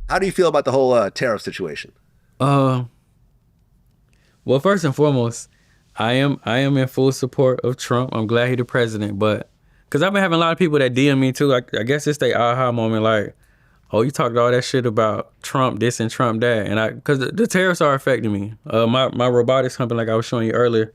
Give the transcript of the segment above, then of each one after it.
How do you feel about the whole tariff situation? Uh, well, first and foremost, I am in full support of Trump. I'm glad he's the president, but because I've been having a lot of people that DM me too. I guess it's the aha moment, like, oh, you talked all that shit about Trump this and Trump that, and because the tariffs are affecting me. My robotics company, like I was showing you earlier,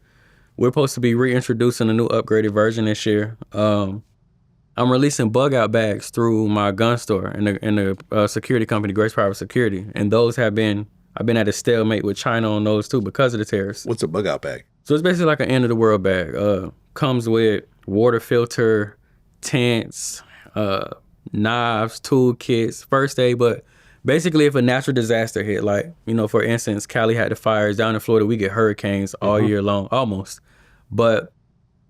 we're supposed to be reintroducing a new upgraded version this year. I'm releasing bug out bags through my gun store and the security company, Grace Private Security, and those have been I've been at a stalemate with China on those too because of the tariffs. What's a bug out bag? So it's basically like an end of the world bag. Comes with water filter, tents, knives, tool kits, first aid. But basically, if a natural disaster hit, like, for instance, Cali had the fires. Down in Florida, we get hurricanes all year long, almost. But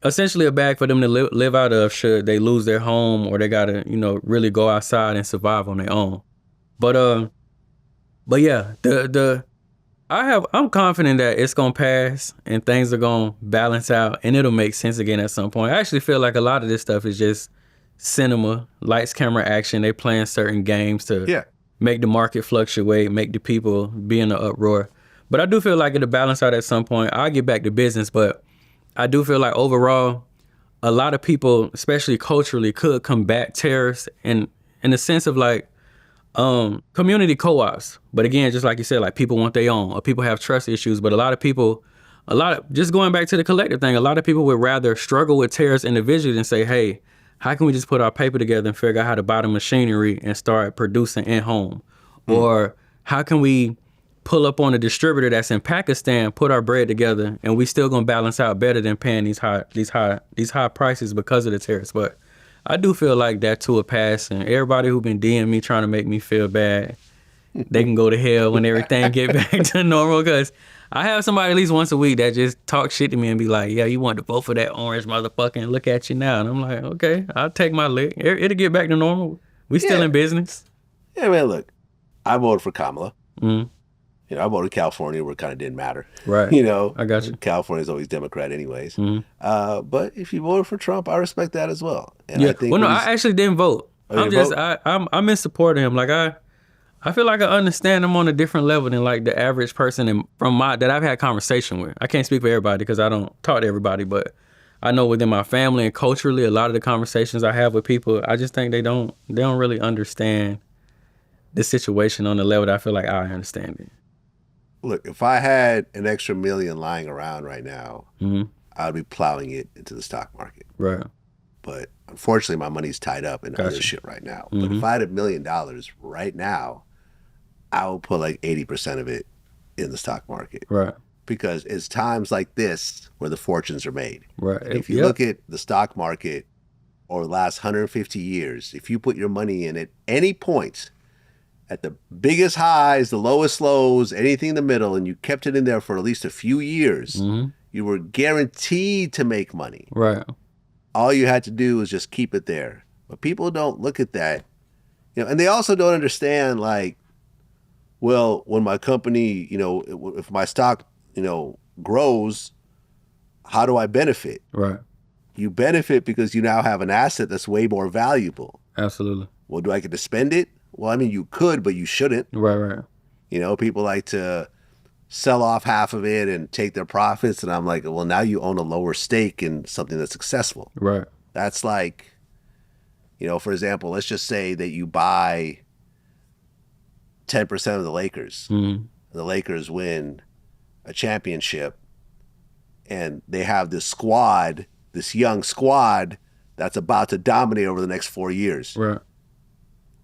essentially a bag for them to live out of should they lose their home or they gotta, really go outside and survive on their own. But yeah, I'm confident that it's gonna pass and things are gonna balance out and it'll make sense again at some point. I actually feel like a lot of this stuff is just cinema, lights, camera, action. They playing certain games to make the market fluctuate, make the people be in an uproar. But I do feel like it'll balance out at some point. I'll get back to business, but I do feel like overall, a lot of people, especially culturally, could combat tariffs in the sense of like community co-ops. But again, just like you said, like people want their own, or people have trust issues. But just going back to the collective thing, a lot of people would rather struggle with tariffs individually than say, hey, how can we just put our paper together and figure out how to buy the machinery and start producing in home? Or how can we pull up on a distributor that's in Pakistan, put our bread together, and we still gonna balance out better than paying these high prices because of the tariffs. But I do feel like that too will pass, and everybody who been DMing me trying to make me feel bad, they can go to hell when everything get back to normal. Because I have somebody at least once a week that just talk shit to me and be like, yeah, you want to vote for that orange motherfucker and look at you now. And I'm like, okay, I'll take my lick. It'll get back to normal. We still in business. Yeah, man, look, I voted for Kamala. Mm-hmm. I voted California where it kind of didn't matter. Right. I got you. California's always Democrat anyways. Mm-hmm. But if you voted for Trump, I respect that as well. And yeah. I actually didn't vote. I'm in support of him. Like I feel like I understand him on a different level than like the average person that I've had conversation with. I can't speak for everybody because I don't talk to everybody, but I know within my family and culturally, a lot of the conversations I have with people, I just think they don't really understand the situation on the level that I feel like I understand it. Look, if I had an extra $1 million lying around right now, I'd be plowing it into the stock market. Right. But unfortunately, my money's tied up in other shit right now. But if I had $1 million right now, I would put like 80% of it in the stock market. Right. Because it's times like this where the fortunes are made. Right. If you look at the stock market over the last 150 years, if you put your money in at any point, at the biggest highs, the lowest lows, anything in the middle, and you kept it in there for at least a few years, you were guaranteed to make money. Right. All you had to do was just keep it there. But people don't look at that. And they also don't understand, like, well, when my company, if my stock, grows, how do I benefit? Right. You benefit because you now have an asset that's way more valuable. Absolutely. Well, do I get to spend it? Well, I mean, you could, but you shouldn't. Right. People like to sell off half of it and take their profits. And I'm like, well, now you own a lower stake in something that's successful. Right. That's like, for example, let's just say that you buy 10% of the Lakers. The Lakers win a championship and they have this young squad that's about to dominate over the next 4 years. Right.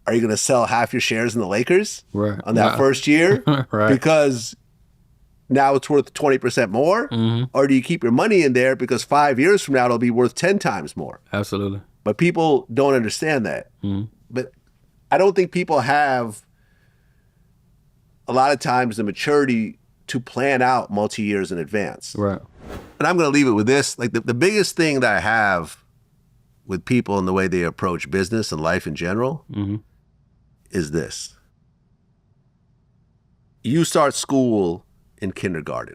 Are you going to sell half your shares in the Lakers on that first year? Right. Because now it's worth 20% more? Or do you keep your money in there because 5 years from now it'll be worth 10 times more? Absolutely. But people don't understand that. But I don't think people have a lot of times the maturity to plan out multi-years in advance. Right. And I'm going to leave it with this. Like the biggest thing that I have with people and the way they approach business and life in general is this. You start school in kindergarten.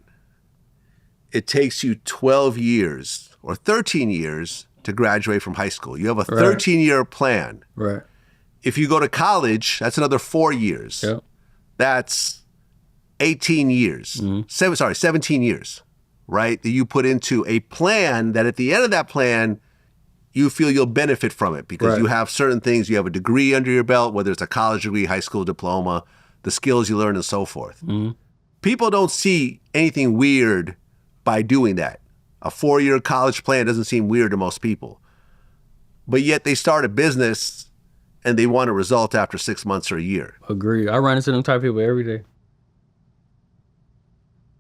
It takes you 12 years or 13 years to graduate from high school. You have a 13-year plan. Right. If you go to college, that's another 4 years. Yep. That's 18 years. 17 years, right? That you put into a plan that at the end of that plan, you feel you'll benefit from it because you have certain things. You have a degree under your belt, whether it's a college degree, high school diploma, the skills you learn and so forth. People don't see anything weird by doing that. A 4-year college plan doesn't seem weird to most people. But yet they start a business and they want a result after 6 months or a year. Agree. I run into them type of people every day.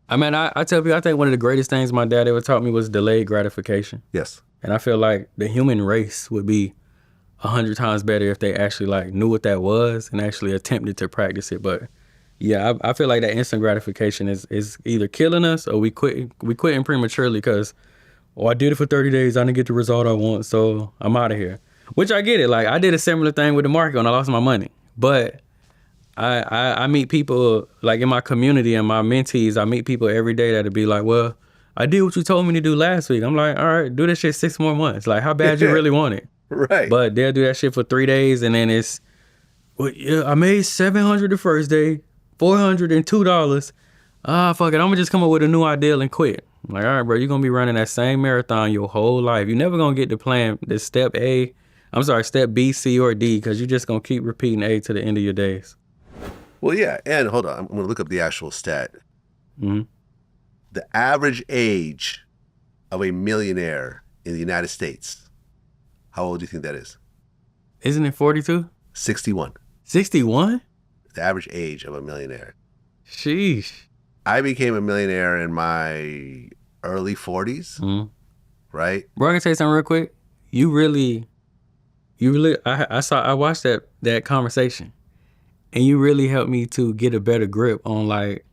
I mean, I tell people, I think one of the greatest things my dad ever taught me was delayed gratification. Yes. And I feel like the human race would be 100 times better if they actually like knew what that was and actually attempted to practice it. But yeah, I feel like that instant gratification is either killing us or we quitting prematurely because, I did it for 30 days. I didn't get the result I want, so I'm out of here. Which I get it. Like I did a similar thing with the market when I lost my money. But I meet people like in my community and my mentees, I meet people every day that'll be like, well, I did what you told me to do last week. I'm like, all right, do that shit 6 more months. Like, how bad you really want it? Right. But they'll do that shit for 3 days, and then it's, well, yeah, I made $700 the first day, $402. Fuck it, I'm gonna just come up with a new ideal and quit. I'm like, all right, bro, you're gonna be running that same marathon your whole life. You're never gonna get the step B, C, or D, because you're just gonna keep repeating A to the end of your days. Well, yeah, and hold on, I'm gonna look up the actual stat. Mm-hmm. The average age of a millionaire in the United States, how old do you think that is? Isn't it 42? 61. 61? The average age of a millionaire. Sheesh. I became a millionaire in my early 40s, right? Bro, I can tell you something real quick. I watched that conversation, and you really helped me to get a better grip on like,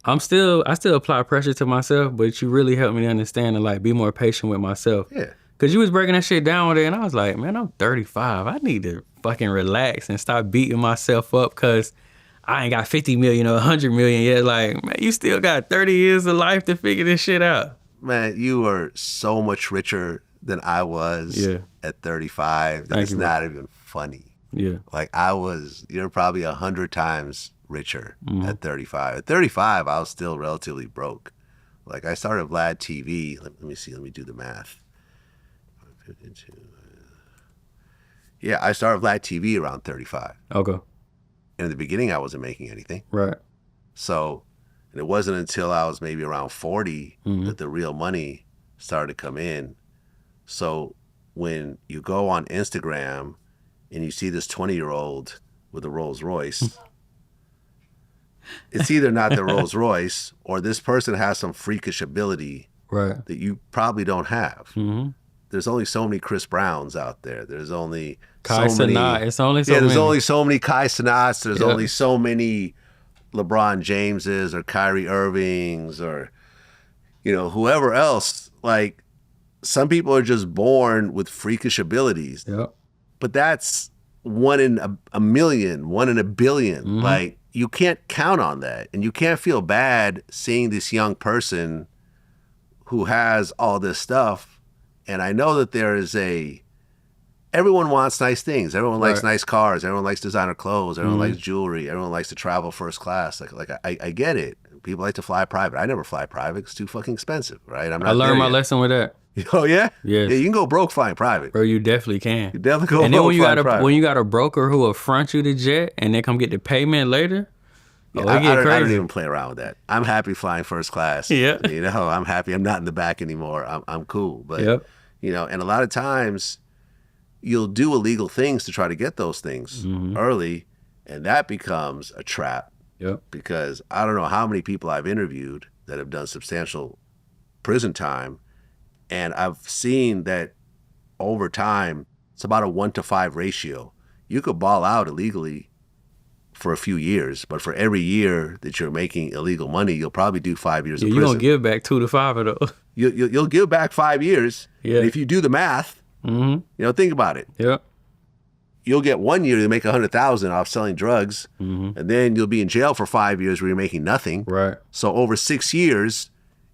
I still apply pressure to myself, but you really helped me to understand and like be more patient with myself. Yeah. Cause you was breaking that shit down one day and I was like, man, I'm 35. I need to fucking relax and stop beating myself up cause I ain't got 50 million or 100 million yet. Like, man, you still got 30 years of life to figure this shit out. Man, you are so much richer than I was at 35. That it's not even funny. Yeah. Like you're probably 100 times richer at 35. At 35, I was still relatively broke. Like I started Vlad TV. Let me do the math. Yeah, I started Vlad TV around 35. Okay. And in the beginning, I wasn't making anything. Right. So, and it wasn't until I was maybe around 40 that the real money started to come in. So when you go on Instagram and you see this 20-year-old with a Rolls Royce, it's either not the Rolls Royce or this person has some freakish ability that you probably don't have. There's only so many Chris Browns out there. There's only Kai Cenat. It's only so many. There's only so many Kai Cenats. There's only so many LeBron Jameses or Kyrie Irvings or, whoever else. Like, some people are just born with freakish abilities. Yep. But that's one in a million, one in a billion. Like, you can't count on that. And you can't feel bad seeing this young person who has all this stuff. And I know that everyone wants nice things. Everyone likes nice cars. Everyone likes designer clothes. Everyone likes jewelry. Everyone likes to travel first class. Like I get it. People like to fly private. I never fly private. It's too fucking expensive, right? I learned my lesson with that. Oh, yeah? Yes. Yeah, you can go broke flying private. Bro, you definitely can. You definitely go broke flying private. When you got a broker who will front you the jet and then come get the payment later, I don't even play around with that. I'm happy flying first class. Yeah. I'm happy. I'm not in the back anymore. I'm cool. But, and a lot of times you'll do illegal things to try to get those things early, and that becomes a trap. Yep. Because I don't know how many people I've interviewed that have done substantial prison time, and I've seen that over time, it's about a 1-to-5 ratio. You could ball out illegally for a few years, but for every year that you're making illegal money, you'll probably do 5 years in prison. You're going to give back 2 to 5 of those. You'll give back 5 years. Yeah. And if you do the math, think about it. Yeah. You'll get 1 year to make $100,000 off selling drugs, and then you'll be in jail for 5 years where you're making nothing. Right. So over 6 years,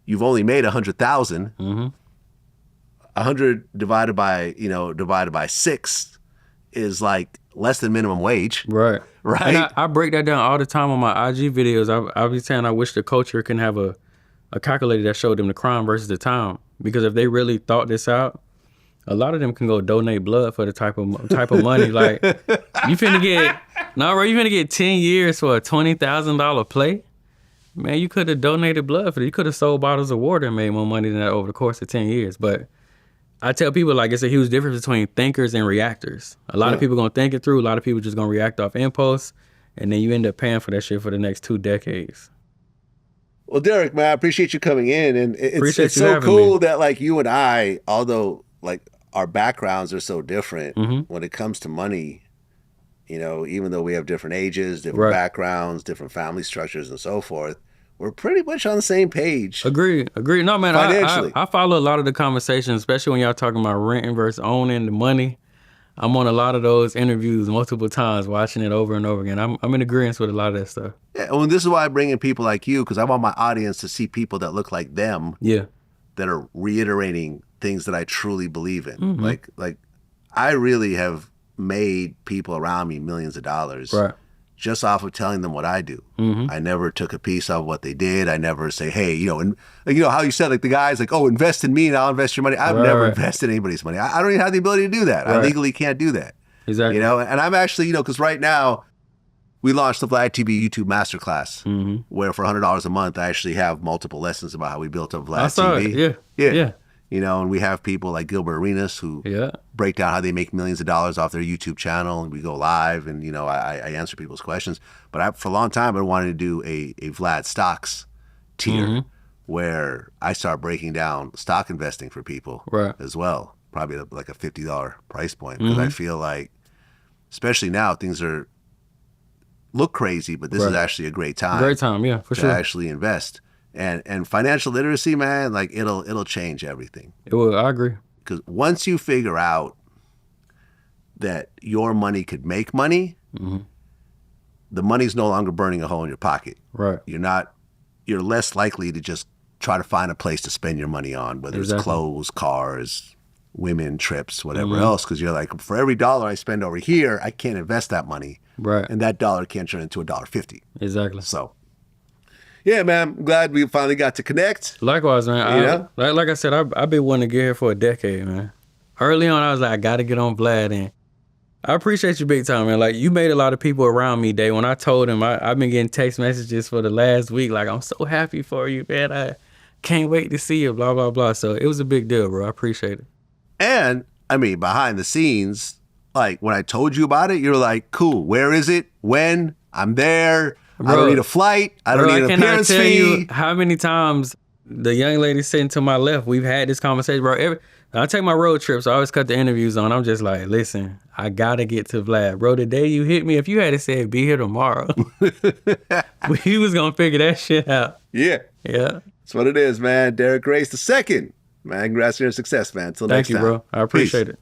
you've only made $100,000. 100 divided by 6 is like less than minimum wage. Right. Right. And I break that down all the time on my IG videos. I be saying I wish the culture can have a calculator that showed them the crime versus the time. Because if they really thought this out, a lot of them can go donate blood for the type of money. Like, you finna get 10 years for a $20,000 play? Man, you could have donated blood for it. You could have sold bottles of water and made more money than that over the course of 10 years. But I tell people, like, it's a huge difference between thinkers and reactors. A lot of people gonna think it through. A lot of people just gonna react off impulse. And then you end up paying for that shit for the next 2 decades. Well, Derrick, man, I appreciate you coming in. And it's so having cool me. that, like, you and I, although, like, our backgrounds are so different when it comes to money, you know, even though we have different ages, different backgrounds, different family structures and so forth, we're pretty much on the same page. Agreed. No, man, I follow a lot of the conversations, especially when y'all talking about renting versus owning, the money. I'm on a lot of those interviews multiple times, watching it over and over again. I'm in agreement with a lot of that stuff. Yeah, well, this is why I bring in people like you, because I want my audience to see people that look like them. Yeah. That are reiterating things that I truly believe in. Like I really have made people around me millions of dollars just off of telling them what I do. I never took a piece of what they did. I never say, hey, you know, and you know how you said, like, the guy's like, oh, invest in me and I'll invest your money. I've never invested anybody's money. I don't even have the ability to do that. I legally can't do that. Exactly. You know, and I'm actually, you know, because right now we launched the Vlad TV YouTube Masterclass, where for $100 a month, I actually have multiple lessons about how we built up Vlad TV. Yeah. You know, and we have people like Gilbert Arenas who break down how they make millions of dollars off their YouTube channel, and we go live, and, you know, I answer people's questions. But for a long time, I wanted to do a Vlad Stocks tier where I start breaking down stock investing for people as well, probably like a $50 price point, because I feel like, especially now, things look crazy, but this is actually a great time. Great time, yeah, for to sure. actually invest. And financial literacy, man, like it'll change everything. It will. I agree. Because once you figure out that your money could make money, the money's no longer burning a hole in your pocket. Right. You're less likely to just try to find a place to spend your money on, whether it's clothes, cars, women, trips, whatever else. Because you're like, for every dollar I spend over here, I can't invest that money. Right. And that dollar can't turn into $1.50. Exactly. So, yeah, man, I'm glad we finally got to connect. Likewise, man. Like I said, I've been wanting to get here for a decade, man. Early on, I was like, I got to get on Vlad, and I appreciate you big time, man. Like, you made a lot of people around me day. When I told him, I've been getting text messages for the last week, like, I'm so happy for you, man. I can't wait to see you, blah, blah, blah. So it was a big deal, bro. I appreciate it. And, I mean, behind the scenes, like, when I told you about it, you're like, cool, where is it? When? I'm there. Bro, I don't need a flight. I don't need an appearance fee. I cannot tell you how many times the young lady sitting to my left, we've had this conversation, bro. I take my road trips, so I always cut the interviews on. I'm just like, listen, I got to get to Vlad. Bro, the day you hit me, if you had said, be here tomorrow, we was going to figure that shit out. Yeah. Yeah. That's what it is, man. Derrick Grace II. Man, congrats on your success, man. Until next time. Thank you, bro. I appreciate it.